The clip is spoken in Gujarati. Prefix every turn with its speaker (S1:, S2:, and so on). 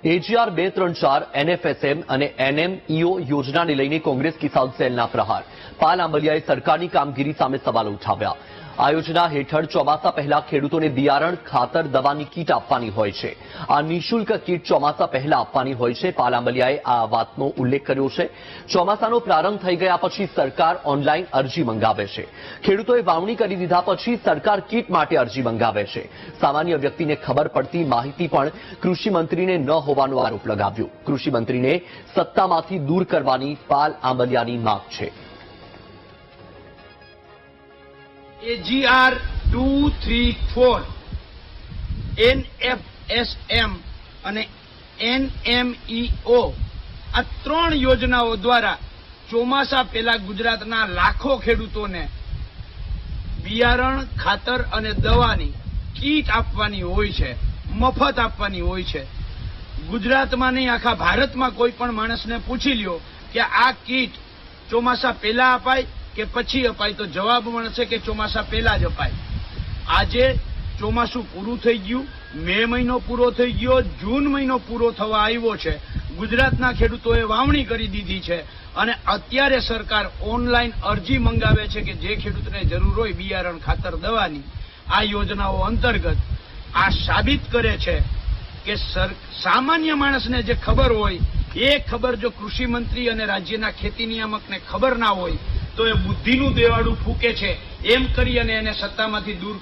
S1: AGR 234 NFSM અને NMEO યોજનાને લઈને કોંગ્રેસ કિસાન સેલના પ્રહાર. પાલ આંબલિયાએ સરકારની કામગીરી સામે સવાલો ઉઠાવ્યા. આ યોજના હેઠળ ચોમાસા પહેલા ખેડૂતોને બિયારણ, ખાતર, દવાની કીટ આપવાની હોય છે. આ નિઃશુલ્ક કીટ ચોમાસા પહેલા આપવાની હોય છે. પાલ આંબલિયાએ આ વાતનો ઉલ્લેખ કર્યો છે. ચોમાસાનો પ્રારંભ થઈ ગયા પછી સરકાર ઓનલાઈન અરજી મંગાવે છે. ખેડૂતોએ વાવણી કરી દીધા પછી સરકાર કીટ માટે અરજી મંગાવે છે. સામાન્ય વ્યક્તિને ખબર પડતી માહિતી પણ કૃષિ મંત્રીને ન હોવાનો આરોપ લગાવ્યો. કૃષિ મંત્રીને સત્તામાંથી દૂર કરવાની પાલ આંબલિયાની માંગ છે.
S2: AGR 234 NFSM અને NMEO આ ત્રણ યોજનાઓ દ્વારા ચોમાસા પહેલા ગુજરાતના લાખો ખેડૂતોને બિયારણ, ખાતર અને દવાની કીટ આપવાની હોય છે, મફત આપવાની હોય છે. ગુજરાતમાં નહીં, આખા ભારતમાં કોઈ પણ માણસને પૂછી લ્યો કે આ કીટ ચોમાસા પહેલા અપાય કે પછી અપાય, તો જવાબ મળશે કે ચોમાસા પહેલા જ અપાય. આજે ચોમાસું પૂરું થઈ ગયું, મે મહિનો પૂરો થઈ ગયો, જૂન મહિનો પૂરો થવા આવ્યો છે. ગુજરાતના ખેડૂતોએ વાવણી કરી દીધી છે અને અત્યારે સરકાર ઓનલાઈન અરજી મંગાવે છે કે જે ખેડૂતને જરૂર હોય બિયારણ, ખાતર, દવાની આ યોજનાઓ અંતર્ગત. આ સાબિત કરે છે કે સામાન્ય માણસને જે ખબર હોય એ ખબર જો કૃષિ મંત્રી અને રાજ્યના ખેતી નિયામકને ખબર ના હોય તો એ બુદ્ધિનું દેવાળું ફૂંકે છે. એમ કરી અને એને સત્તામાંથી દૂર